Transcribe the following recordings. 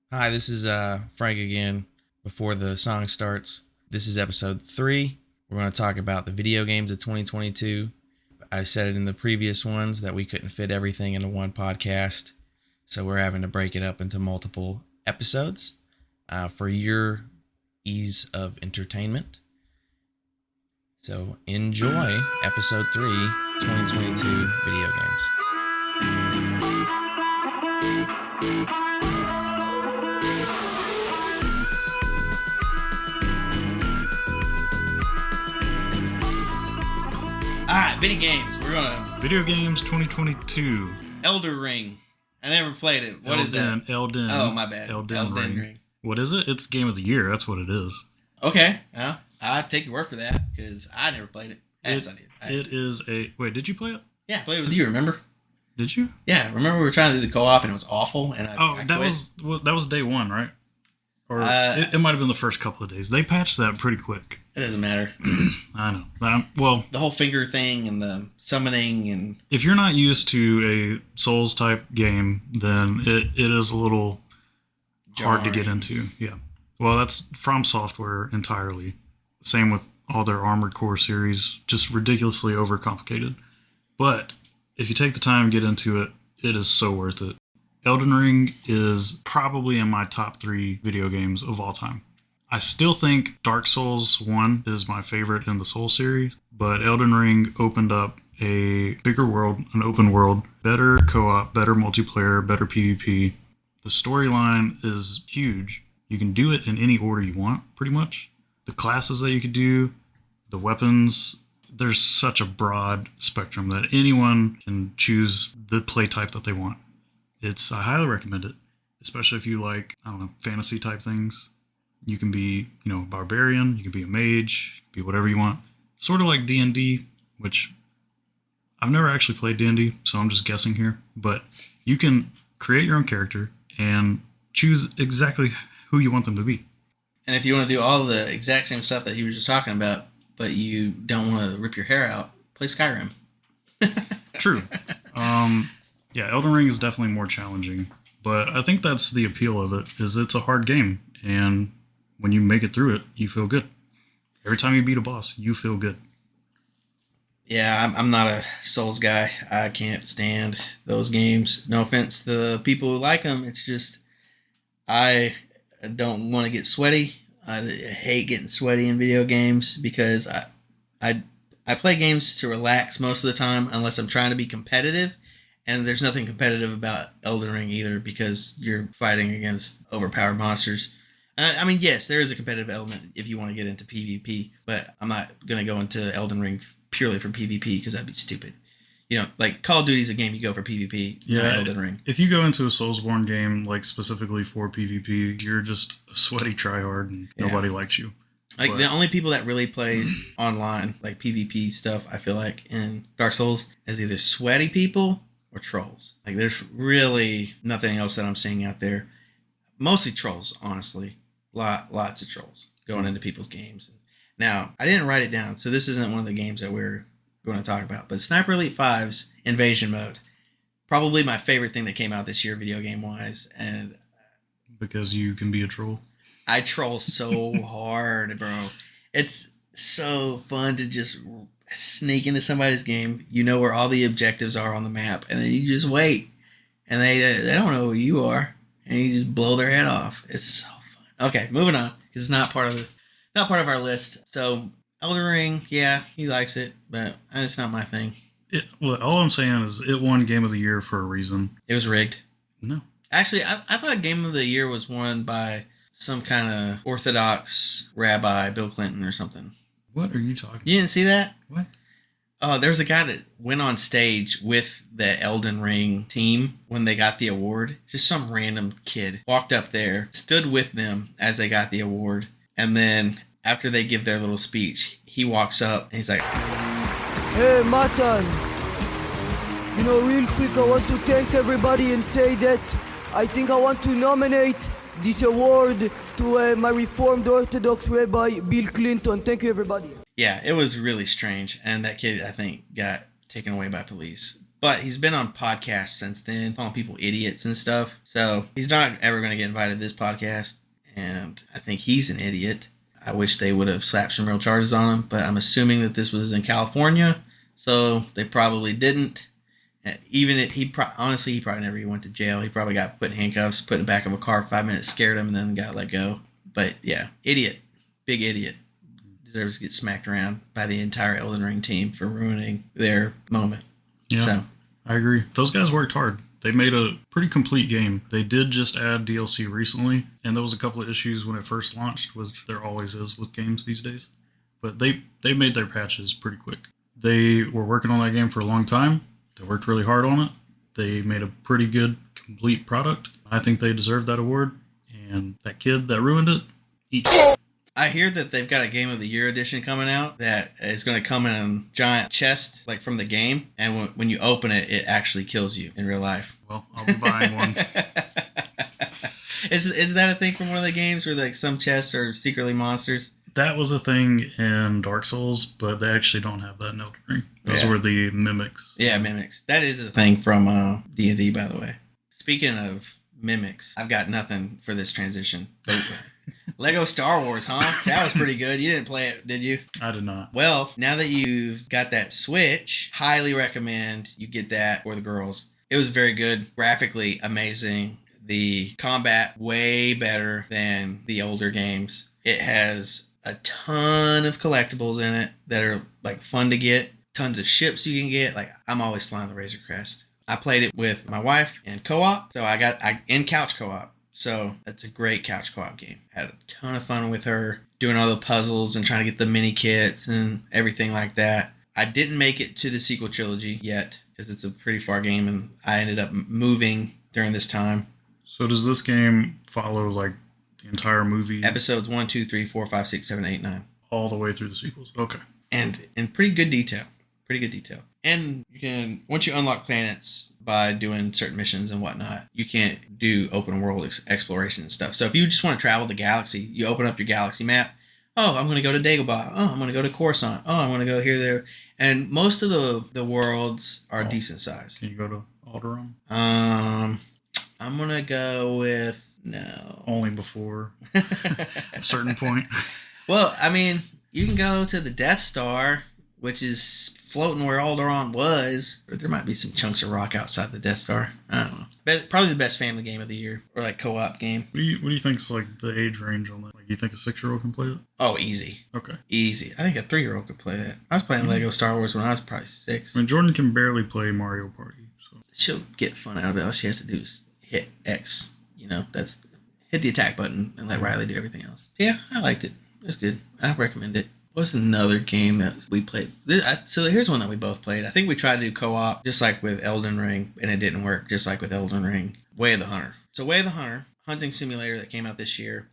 Hi, this is Frank again. Before the song starts, this is episode 3. We're going to talk about the video games of 2022. I said it in the previous ones that we couldn't fit everything into one podcast, so we're having to break it up into multiple episodes for your ease of entertainment. So enjoy episode 3, 2022 video games. Alright, video games. We're gonna Video games 2022. Elden Ring. I never played it. What is that? Elden. Oh, my bad. Elden Ring. What is it? It's game of the year. That's what it is. Okay. Well, I'll take your word for that because I never played it. Yes, I did. It is a... Wait, did you play it? Yeah, I played it with you, remember? Did you? Yeah, remember we were trying to do the co-op and it was awful? And I that quit? was day one, right? Or it might have been the first couple of days. They patched that pretty quick. It doesn't matter. I know. Well, the whole finger thing and the summoning and... If you're not used to a Souls-type game, then it is a little hard to get into. Yeah. Well, that's From Software entirely. Same with all their Armored Core series. Just ridiculously overcomplicated. But if you take the time and get into it, it is so worth it. Elden Ring is probably in my top 3 video games of all time. I still think Dark Souls 1 is my favorite in the Souls series, but Elden Ring opened up a bigger world, an open world, better co-op, better multiplayer, better PvP. The storyline is huge. You can do it in any order you want, pretty much. The classes that you could do, the weapons, there's such a broad spectrum that anyone can choose the play type that they want. I highly recommend it, especially if you like, fantasy type things. You can be, a barbarian, you can be a mage, be whatever you want. Sort of like D&D, which I've never actually played D&D, so I'm just guessing here. But you can create your own character and choose exactly who you want them to be. And if you want to do all the exact same stuff that he was just talking about, but you don't want to rip your hair out, play Skyrim. True. Yeah, Elden Ring is definitely more challenging, but I think that's the appeal of it, is it's a hard game, and when you make it through it, you feel good. Every time you beat a boss, you feel good. Yeah, I'm not a Souls guy. I can't stand those games. No offense to the people who like them. It's just, I don't want to get sweaty. I hate getting sweaty in video games because I play games to relax most of the time unless I'm trying to be competitive. And there's nothing competitive about Elden Ring either because you're fighting against overpowered monsters. I mean, yes, there is a competitive element if you want to get into PvP, but I'm not going to go into Elden Ring purely for PvP because that'd be stupid. Like Call of Duty is a game you go for PvP, yeah, not Elden Ring. If you go into a Soulsborne game, like specifically for PvP, you're just a sweaty tryhard and nobody likes you. Like, the only people that really play online, like PvP stuff, I feel like, in Dark Souls, is either sweaty people or trolls. Like, there's really nothing else that I'm seeing out there. Mostly trolls, honestly. Lots of trolls going into people's games. Now, I didn't write it down, so this isn't one of the games that we're going to talk about, but Sniper Elite 5's Invasion Mode, probably my favorite thing that came out this year video game-wise. And because you can be a troll? I troll so hard, bro. It's so fun to just sneak into somebody's game. You know where all the objectives are on the map, and then you just wait. And they don't know who you are, and you just blow their head off. It's so fun. Okay, moving on, because it's not part of our list. So Elden Ring, yeah, he likes it, but it's not my thing. All I'm saying is it won Game of the Year for a reason. It was rigged. No. Actually, I thought Game of the Year was won by some kind of Orthodox rabbi, Bill Clinton or something. What are you talking about? You didn't see that? What? Oh, there was a guy that went on stage with the Elden Ring team when they got the award. Just some random kid walked up there, stood with them as they got the award, and then after they give their little speech, he walks up and he's like, "Hey, Matan, real quick, I want to thank everybody and say that I think I want to nominate this award to my Reformed Orthodox Rabbi, Bill Clinton. Thank you, everybody." Yeah, it was really strange. And that kid, I think, got taken away by police But he's been on podcasts since then, calling people idiots and stuff. So he's not ever going to get invited to this podcast. And I think he's an idiot. I wish they would have slapped some real charges on him. But I'm assuming that this was in California. So they probably didn't. Honestly, he probably never even went to jail. He probably got put in handcuffs, put in the back of a car for 5 minutes, scared him, and then got let go. But yeah, idiot. Big idiot. Deserves to get smacked around by the entire Elden Ring team for ruining their moment. Yeah, so I agree. Those guys worked hard. They made a pretty complete game. They did just add DLC recently, and there was a couple of issues when it first launched, which there always is with games these days. But they made their patches pretty quick. They were working on that game for a long time. They worked really hard on it. They made a pretty good, complete product. I think they deserve that award. And that kid that ruined it, eat. I hear that they've got a Game of the Year edition coming out that is going to come in a giant chest, like from the game. And when you open it, it actually kills you in real life. Well, I'll be buying one. Is that a thing from one of the games where like some chests are secretly monsters? That was a thing in Dark Souls, but they actually don't have that in Elden Ring. Those were the mimics. Yeah, mimics. That is a thing from D&D, by the way. Speaking of mimics, I've got nothing for this transition. But Lego Star Wars, huh? That was pretty good. You didn't play it, did you? I did not. Well, now that you've got that Switch, highly recommend you get that for the girls. It was very good. Graphically amazing. The combat way better than the older games. It has a ton of collectibles in it that are like fun to get. Tons of ships you can get. Like I'm always flying the Razor Crest. I played it with my wife in co-op, so I in couch co-op. So that's a great couch co-op game. Had a ton of fun with her doing all the puzzles and trying to get the mini kits and everything like that. I didn't make it to the sequel trilogy yet because it's a pretty far game, and I ended up moving during this time. So does this game follow like the entire movie? Episodes 1, 2, 3, 4, 5, 6, 7, 8, 9. All the way through the sequels. Okay. And in pretty good detail. And you can, once you unlock planets by doing certain missions and whatnot, you can't do open world exploration and stuff. So if you just want to travel the galaxy, you open up your galaxy map. Oh, I'm going to go to Dagobah. Oh, I'm going to go to Coruscant. Oh, I'm going to go here, there. And most of the worlds are decent size. Can you go to Alderaan? I'm going to go with no. Only before a certain point. Well, I mean, you can go to the Death Star, which is floating where Alderaan was. Or there might be some chunks of rock outside the Death Star. I don't know. But probably the best family game of the year, or like co-op game. What do you think's like the age range on that? Like, you think a 6-year-old can play it? Oh, easy. Okay. Easy. I think a 3-year-old could play that. I was playing Lego Star Wars when I was probably 6. I mean, Jordan can barely play Mario Party. So she'll get fun out of it. All she has to do is hit X. That's hit the attack button and let Riley do everything else. Yeah, I liked it. It was good. I recommend it. What's another game that we played? So here's one that we both played. I think we tried to do co-op, just like with Elden Ring, and it didn't work, just like with Elden Ring. Way of the Hunter. So Way of the Hunter, hunting simulator that came out this year.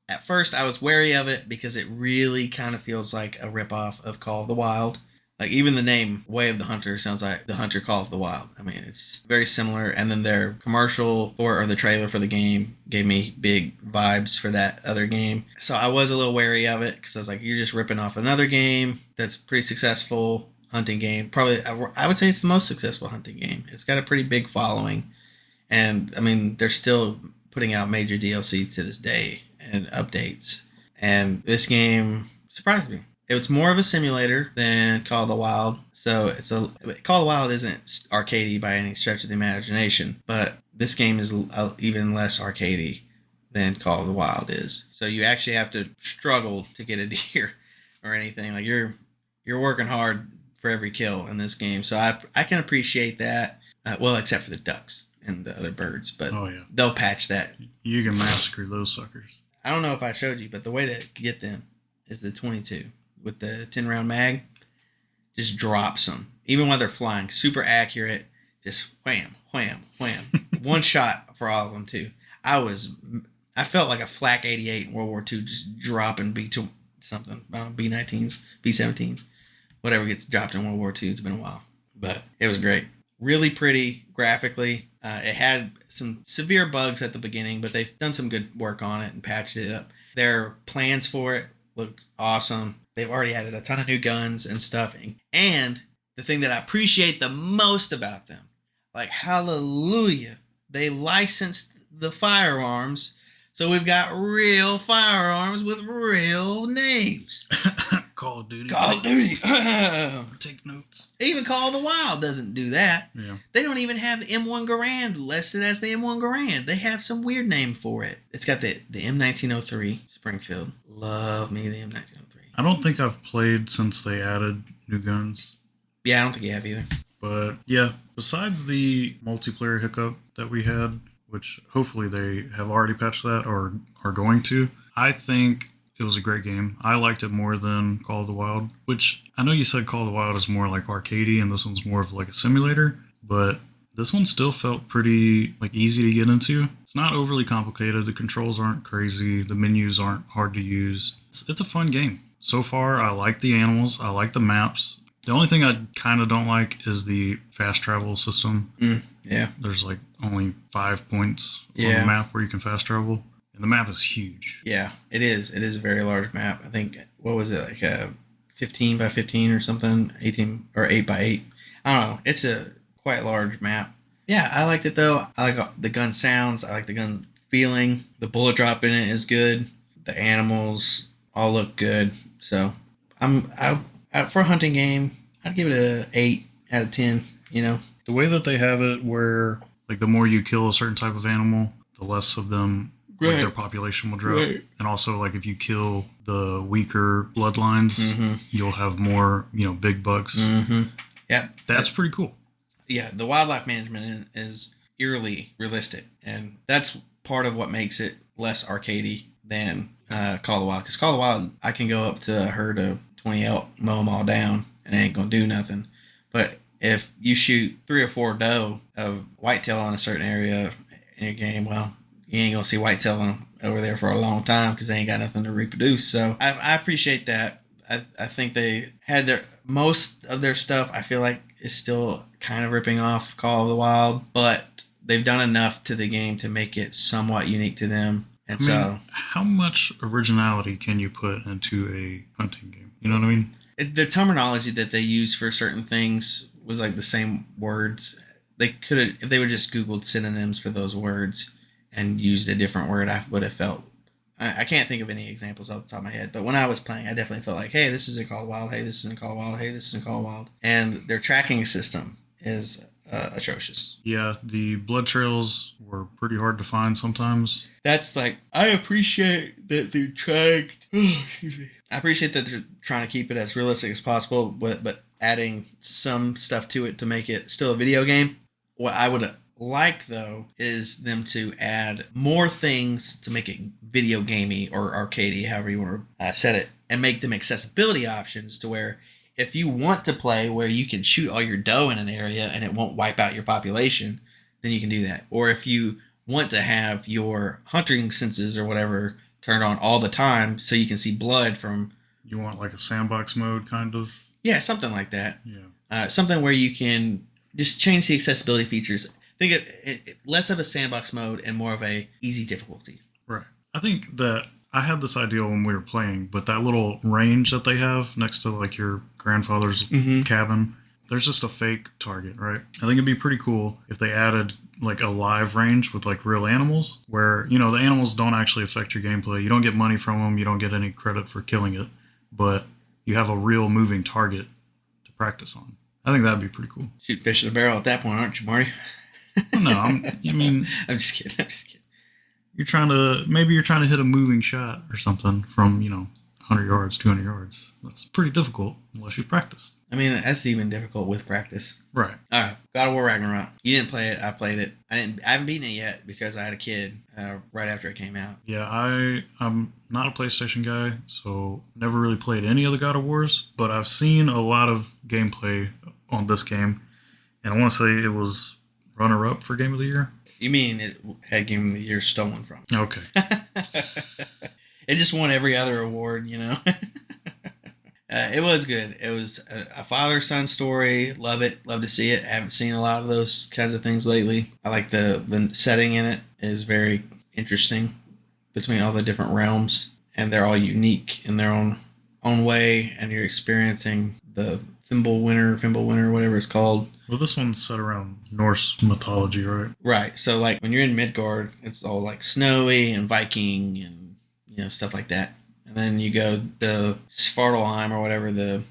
At first, I was wary of it because it really kind of feels like a ripoff of Call of the Wild. Like, even the name, Way of the Hunter, sounds like the Hunter Call of the Wild. I mean, it's just very similar. And then their commercial or the trailer for the game gave me big vibes for that other game. So I was a little wary of it because I was like, you're just ripping off another game that's pretty successful hunting game. Probably, I would say it's the most successful hunting game. It's got a pretty big following. And, I mean, they're still putting out major DLC to this day and updates. And this game surprised me. It was more of a simulator than Call of the Wild. So Call of the Wild isn't arcadey by any stretch of the imagination, but this game is even less arcadey than Call of the Wild is. So you actually have to struggle to get a deer or anything. Like you're working hard for every kill in this game. So I can appreciate that. Well, except for the ducks and the other birds, but they'll patch that. You can massacre those suckers. I don't know if I showed you, but the way to get them is the 22. With the 10-round mag, just drops them. Even while they're flying, super accurate. Just wham, wham, wham. One shot for all of them, too. I felt like a flak 88 in World War II just dropping B2 something. B-19s, B-17s. Whatever gets dropped in World War II. It's been a while. But it was great. Really pretty graphically. It had some severe bugs at the beginning, but they've done some good work on it and patched it up. Their plans for it look awesome. They've already added a ton of new guns and stuff. And the thing that I appreciate the most about them. Like, hallelujah, they licensed the firearms, so we've got real firearms with real names. Call of Duty. Call of Duty. Take notes. Even Call of the Wild doesn't do that. Yeah. They don't even have the M1 Garand listed as the M1 Garand. They have some weird name for it. It's got the M1903 Springfield. Love me the M1903. I don't think I've played since they added new guns. Yeah, I don't think you have either. But yeah, besides the multiplayer hiccup that we had, which hopefully they have already patched that or are going to, I think it was a great game. I liked it more than Call of the Wild, which I know you said Call of the Wild is more like arcadey and this one's more of like a simulator, but this one still felt pretty like easy to get into. It's not overly complicated. The controls aren't crazy. The menus aren't hard to use. It's a fun game. So far, I like the animals. I like the maps. The only thing I kind of don't like is the fast travel system. Yeah. There's like only 5 points on Yeah. the map where you can fast travel. And the map is huge. Yeah, it is. It is a very large map. I think, what was it, like a 15 by 15 or something? 18 or 8 by 8. I don't know. It's a quite large map. Yeah, I liked it though. I like the gun sounds. I like the gun feeling. The bullet drop in it is good. The animals all look good. So for a hunting game, I'd give it a 8 out of 10. You know, The way that they have it where like the more you kill a certain type of animal, the less of them like their population will drop. Right. And also like if you kill the weaker bloodlines, you'll have more, big bucks. Yeah, That's pretty cool. Yeah, the wildlife management is eerily realistic, and that's part of what makes it less arcadey than Call of the Wild. Because Call of the Wild, I can go up to a herd of 20 elk, mow them all down, and it ain't gonna do nothing. But if you shoot 3 or 4 doe of whitetail on a certain area in your game, well, you ain't gonna see whitetail over there for a long time because they ain't got nothing to reproduce. So I appreciate that. I think they had most of their stuff, I feel like, is still kind of ripping off Call of the Wild, but they've done enough to the game to make it somewhat unique to them. And so, how much originality can you put into a hunting game? You know what I mean? the terminology that they use for certain things was like the same words. They could have, if they would just Googled synonyms for those words and used a different word, I would have felt. I can't think of any examples off the top of my head, but when I was playing, I definitely felt like, hey, this isn't Call of Wild. Hey, this isn't Call of Wild. Hey, this isn't Call of Wild. And their tracking system is atrocious. Yeah, the blood trails were pretty hard to find sometimes. That's like, I appreciate that they're trying. Excuse me. I appreciate that they're trying to keep it as realistic as possible, but adding some stuff to it to make it still a video game. What I would like, though, is them to add more things to make it video gamey or arcadey, however you want to set it, and make them accessibility options to where if you want to play where you can shoot all your doe in an area and it won't wipe out your population, then you can do that. Or if you want to have your hunting senses or whatever turned on all the time so you can see blood from... You want like a sandbox mode kind of? Yeah, something like that. Yeah. Something where you can just change the accessibility features. Think of it less of a sandbox mode and more of a easy difficulty. Right. I think that I had this idea when we were playing, but that little range that they have next to like your grandfather's cabin, there's just a fake target, right? I think it'd be pretty cool if they added like a live range with like real animals where, the animals don't actually affect your gameplay. You don't get money from them. You don't get any credit for killing it, but you have a real moving target to practice on. I think that'd be pretty cool. Shoot fish in a barrel at that point, aren't you, Marty? No, I'm just kidding. you're trying to hit a moving shot or something from, 100 yards, 200 yards. That's pretty difficult unless you practice. I mean, that's even difficult with practice. Right. All right, God of War Ragnarok. You didn't play it. I played it. I haven't beaten it yet because I had a kid right after it came out. Yeah, I'm not a PlayStation guy, so never really played any of the God of Wars, but I've seen a lot of gameplay on this game, and I want to say it was runner-up for Game of the Year. You mean it had Game of the Year stolen from? Okay. It just won every other award, It was good. It was a father-son story. Love it. Love to see it. Haven't seen a lot of those kinds of things lately. I like the setting in it is very interesting between all the different realms, and they're all unique in their own way, and you're experiencing the Fimbulwinter, whatever it's called. Well, this one's set around Norse mythology, right? Right. So like when you're in Midgard, it's all like snowy and Viking and stuff like that. And then you go to Svartalheim or whatever the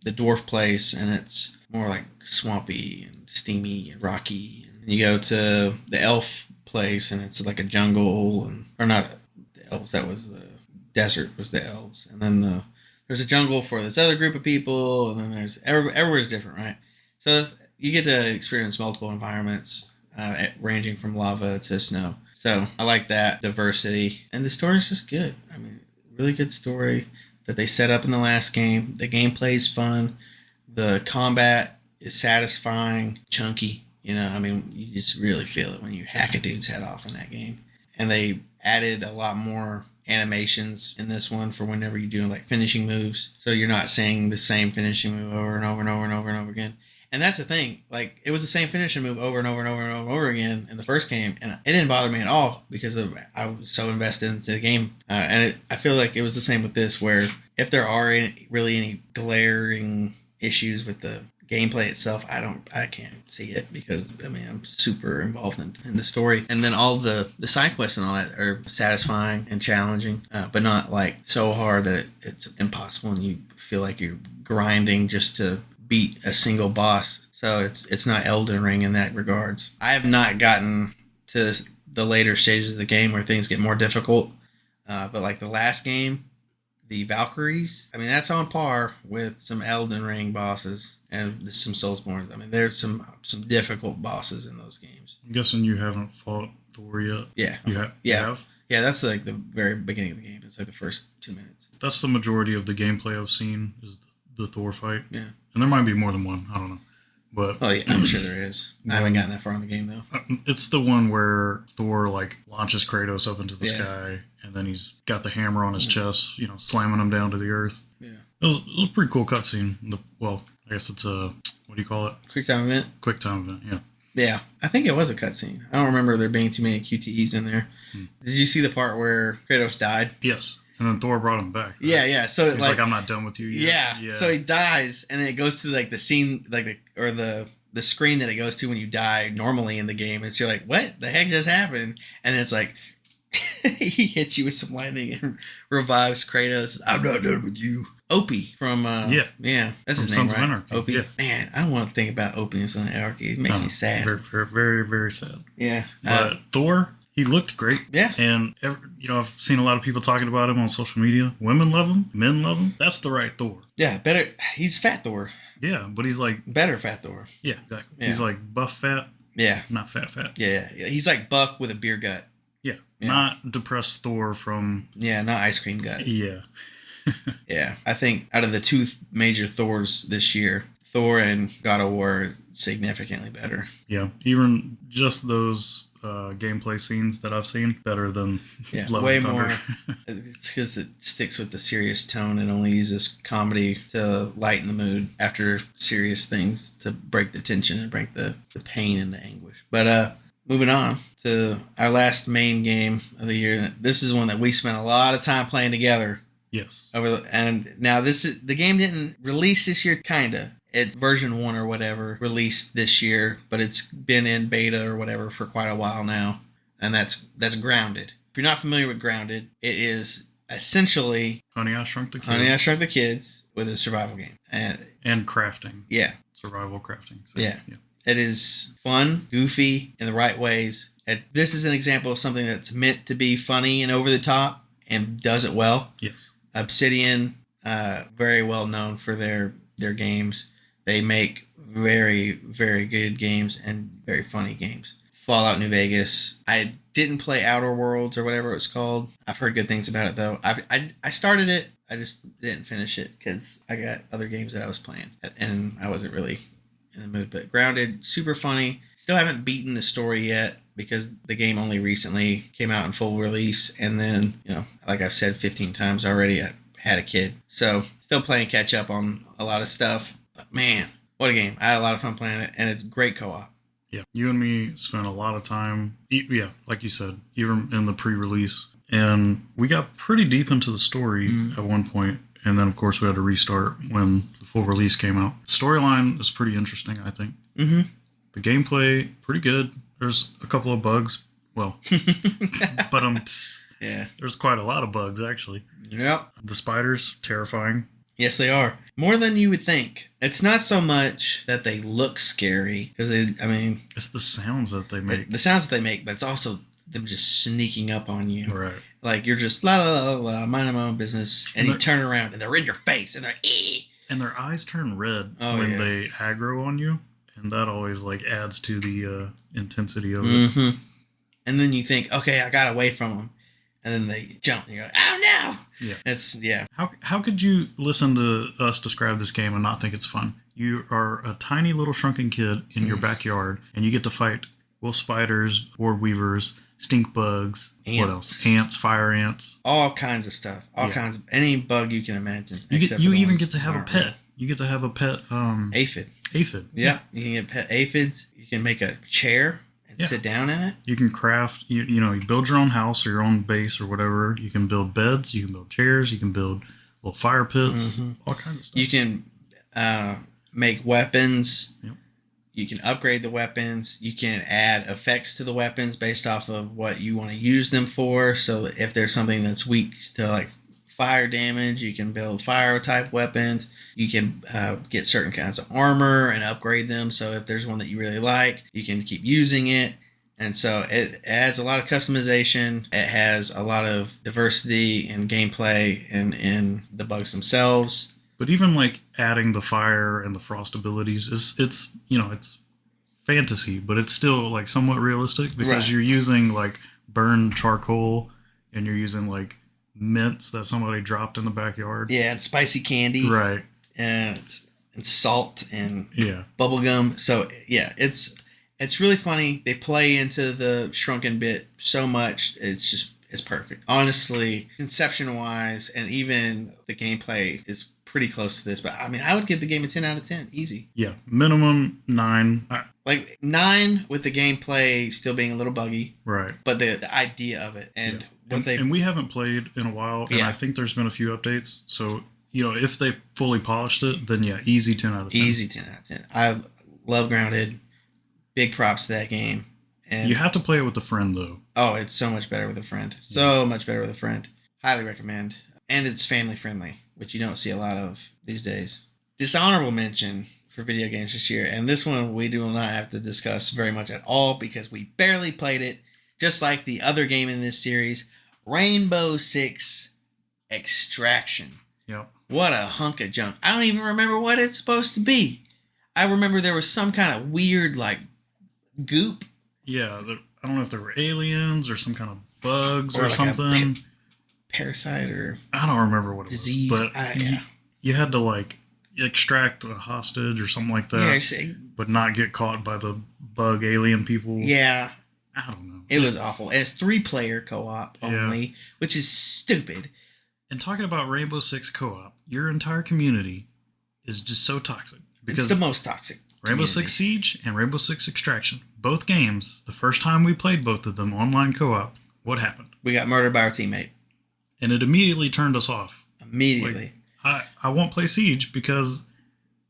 dwarf place, and it's more like swampy and steamy and rocky. And you go to the elf place, and it's like a jungle, or not the elves. That was the desert. Was the elves, and then there's a jungle for this other group of people, and then there's everywhere's different, right? So you get to experience multiple environments, ranging from lava to snow. So I like that diversity, and the story's just good. I mean, really good story that they set up in the last game. The gameplay is fun. The combat is satisfying, chunky. I mean, you just really feel it when you hack a dude's head off in that game. And they added a lot more animations in this one for whenever you're doing like finishing moves. So you're not saying the same finishing move over and over and over and over and over again. And that's the thing. Like, it was the same finishing move over and over and over and over and over again in the first game, and it didn't bother me at all because I was so invested into the game. I feel like it was the same with this, where if there are any glaring issues with the gameplay itself, I can't see it, because I'm super involved in the story, and then all the side quests and all that are satisfying and challenging, but not like so hard that it's impossible and you feel like you're grinding just to beat a single boss. So it's not Elden Ring in that regards. I have not gotten to the later stages of the game where things get more difficult, but like the last game, the Valkyries, that's on par with some Elden Ring bosses and some Soulsborne. There's some difficult bosses in those games. I'm guessing you haven't fought Thor yet. Yeah. You have? Yeah, that's like the very beginning of the game. It's like the first 2 minutes. That's the majority of the gameplay I've seen, is the Thor fight. Yeah. And there might be more than one. I don't know. But yeah, I'm sure there is. I haven't gotten that far in the game, though. It's the one where Thor launches Kratos up into the sky, and then he's got the hammer on his chest, slamming him down to the earth. Yeah. It was a pretty cool cutscene. Well, I guess it's a, what do you call it? Quick time event? Quick time event, yeah. Yeah, I think it was a cutscene. I don't remember there being too many QTEs in there. Did you see the part where Kratos died? Yes. And then Thor brought him back. Right? Yeah. So he's like, I'm not done with you yet. Yeah. So he dies, and then it goes to like the scene, the screen that it goes to when you die normally in the game. And you're like, what the heck just happened? And then it's like, he hits you with some lightning and revives Kratos. I'm not done with you. Opie from that's from his Sons name, of right? Anarchy. Opie. Yeah. Man, I don't want to think about Opie and Sons of Anarchy. It makes me sad. Very, very, very, very sad. Yeah. But Thor, he looked great. Yeah. And I've seen a lot of people talking about him on social media. Women love him. Men love him. That's the right Thor. Yeah, better. He's Fat Thor. Yeah, but he's like better Fat Thor. Yeah, exactly. Yeah. He's like buff fat. Yeah. Not fat fat. Yeah. He's like buff with a beer gut. Yeah. Not depressed Thor from... Yeah, not ice cream gut. Yeah. Yeah. I think out of the two major Thors this year, Thor and God of War are significantly better. Yeah. Even just those gameplay scenes that I've seen, better than Love way and Thunder. More. It's because it sticks with the serious tone and only uses comedy to lighten the mood after serious things, to break the tension and break the pain and the anguish. But moving on to our last main game of the year. This is one that we spent a lot of time playing together. Yes. And now the game didn't release this year, kinda. It's version 1 or whatever released this year, but it's been in beta or whatever for quite a while now, and that's Grounded. If you're not familiar with Grounded, it is essentially Honey, I Shrunk the Kids. Honey, I Shrunk the Kids with a survival game. And crafting. Yeah. Survival crafting. So, yeah. It is fun, goofy, in the right ways. This is an example of something that's meant to be funny and over the top and does it well. Yes. Obsidian, very well known for their games. They make very, very good games and very funny games. Fallout New Vegas. I didn't play Outer Worlds or whatever it's called. I've heard good things about it, though. I started it. I just didn't finish it because I got other games that I was playing, and I wasn't really in the mood. But Grounded, super funny. Still haven't beaten the story yet because the game only recently came out in full release. And then, like I've said 15 times already, I had a kid. So still playing catch up on a lot of stuff. But man, what a game. I had a lot of fun playing it, and it's great co-op. Yeah, you and me spent a lot of time, like you said, even in the pre-release. And we got pretty deep into the story at one point, And then, of course, we had to restart when the full release came out. Storyline is pretty interesting, I think. Mm-hmm. The gameplay, pretty good. There's a couple of bugs. Well, but yeah, there's quite a lot of bugs, actually. Yep. The spiders, terrifying. Yes, they are. More than you would think. It's not so much that they look scary, because it's the sounds that they make. The sounds that they make, but it's also them just sneaking up on you. Right. Like you're just la la la la, minding my own business, and you turn around and they're in your face, and they're and their eyes turn red when they aggro on you, and that always like adds to the intensity of it. And then you think, okay, I got away from them, and then they jump, and you go, oh no! Yeah, How could you listen to us describe this game and not think it's fun? You are a tiny little shrunken kid in your backyard, and you get to fight wolf spiders, orb weavers, stink bugs, ants. What else? Ants, fire ants, all kinds of stuff, all kinds of any bug you can imagine. You even get to have a pet. Real. You get to have a pet aphid. Aphid. Yeah, you can get pet aphids. You can make a chair and sit down in it. You can craft. You build your own house or your own base or whatever. You can build beds. You can build chairs. You can build little fire pits. All kinds of stuff. You can make weapons. Yep. You can upgrade the weapons. You can add effects to the weapons based off of what you want to use them for. So if there's something that's weak to like fire damage, you can build fire type weapons. You can get certain kinds of armor and upgrade them. So if there's one that you really like, you can keep using it. And so it adds a lot of customization. It has a lot of diversity in gameplay and in the bugs themselves. But even like adding the fire and the frost abilities, it's fantasy, but it's still like somewhat realistic because you're using like burned charcoal and you're using like mints that somebody dropped in the backyard. Yeah, and spicy candy. Right. And salt and bubble gum. So yeah, it's really funny. They play into the shrunken bit so much. It's perfect. Honestly, conception wise, and even the gameplay is pretty close to this, but I mean, I would give the game a 10 out of 10. Easy. Yeah. Minimum 9. Like 9 with the gameplay still being a little buggy. Right. But the idea of it and and we haven't played in a while, and I think there's been a few updates. So, if they fully polished it, then easy 10 out of 10. Easy 10 out of 10. I love Grounded. Big props to that game. And you have to play it with a friend, though. Oh, it's so much better with a friend. So much better with a friend. Highly recommend. And it's family friendly, which you don't see a lot of these days. Dishonorable mention for video games this year, and this one we do not have to discuss very much at all because we barely played it, just like the other game in this series, Rainbow Six Extraction. Yep. What a hunk of junk. I don't even remember what it's supposed to be. I remember there was some kind of weird, like, goop. Yeah, I don't know if there were aliens or some kind of bugs or like something. Parasite or I don't remember what it disease. Was. But you had to, like, extract a hostage or something like that, but not get caught by the bug alien people. Yeah. I don't know. It was awful. And it's 3-player co-op only, which is stupid. And talking about Rainbow Six co-op, your entire community is just so toxic. Because it's the most toxic. Rainbow Six Siege and Rainbow Six Extraction, both games, the first time we played both of them online co-op, what happened? We got murdered by our teammate. And it immediately turned us off. Immediately. Like, I won't play Siege because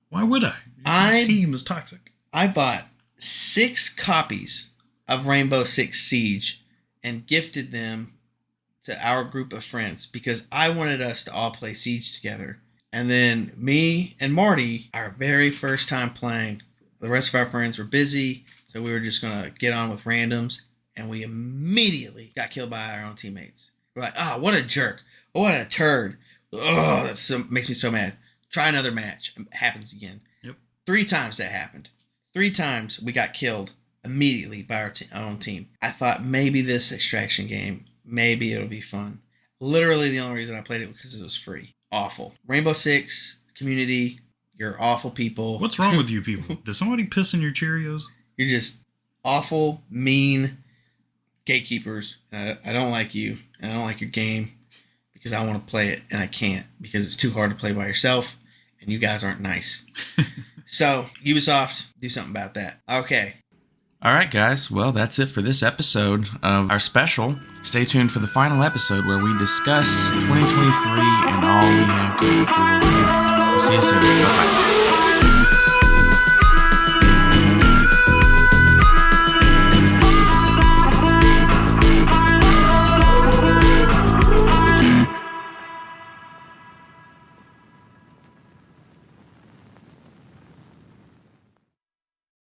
why would I? My team is toxic. I bought 6 copies of Rainbow Six Siege and gifted them to our group of friends because I wanted us to all play Siege together. And then me and Marty, our very first time playing, the rest of our friends were busy, so we were just going to get on with randoms, and we immediately got killed by our own teammates. We're like, oh, what a jerk. What a turd. Oh, that makes me so mad. Try another match. It happens again. Yep. 3 times that happened. 3 times we got killed immediately by our own team. I thought maybe this Extraction game, maybe it'll be fun. Literally the only reason I played it was because it was free. Awful. Rainbow Six community, you're awful people. What's wrong with you people? Did somebody piss in your Cheerios? You're just awful, mean gatekeepers. I don't like you, and I don't like your game because I want to play it, and I can't because it's too hard to play by yourself, and you guys aren't nice. So, Ubisoft, do something about that. Okay. All right, guys. Well, that's it for this episode of our special. Stay tuned for the final episode where we discuss 2023 and all we have to look forward to. We'll see you soon. Bye-bye.